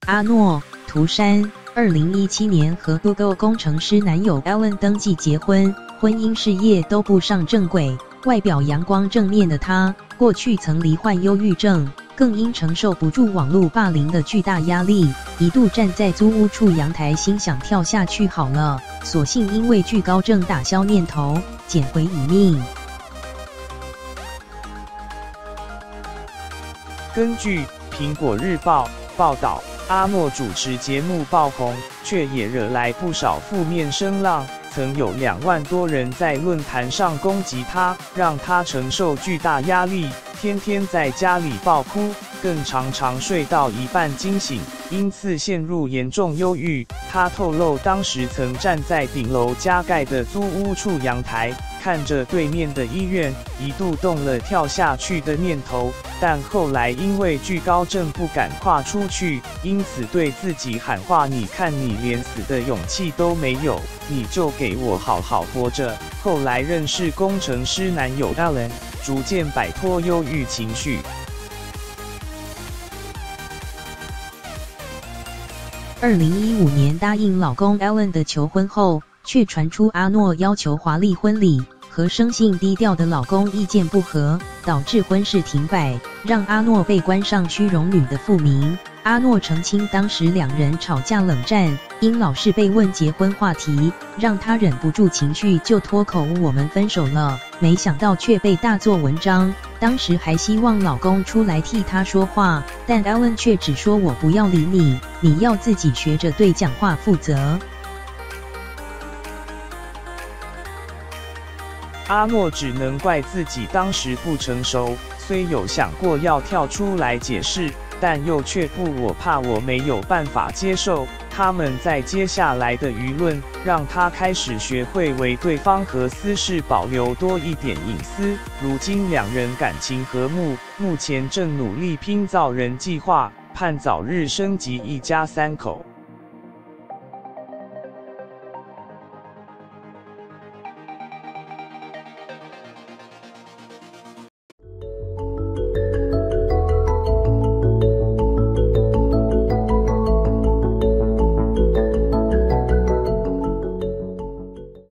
阿诺、涂山，2017年和 Google 工程师男友 Alan 登记结婚，婚姻事业都步上正轨。外表阳光正面的他，过去曾罹患忧郁症，更因承受不住网络霸凌的巨大压力，一度站在租屋处阳台，心想跳下去好了，所幸因为惧高症打消念头，捡回一命。根据苹果日报报道，阿诺主持节目爆红，却也惹来不少负面声浪。曾有2万多人在论坛上攻击他，让他承受巨大压力，天天在家里爆哭，更常常睡到一半惊醒，因此陷入严重忧郁。他透露，当时曾站在顶楼加盖的租屋处阳台，看着对面的医院，一度动了跳下去的念头，但后来因为惧高症不敢跨出去，因此对自己喊话：你看你连死的勇气都没有，你就给我好好活着。后来认识工程师男友 Alan， 逐渐摆脱忧郁情绪。2015年答应老公 Alan 的求婚后，却传出阿诺要求华丽婚礼，和生性低调的老公意见不合，导致婚事停摆，让阿诺被冠上虚荣女的负名。阿诺澄清，当时2人吵架冷战，因老是被问结婚话题，让他忍不住情绪就脱口我们分手了，没想到却被大做文章。当时还希望老公出来替他说话，但 Alan 却只说我不要理你，你要自己学着对讲话负责。阿诺只能怪自己当时不成熟，虽有想过要跳出来解释，但又却不，我怕我没有办法接受。他们在接下来的舆论，让他开始学会为对方和私事保留多一点隐私。如今2人感情和睦，目前正努力拼造人计划，盼早日升级一家3口。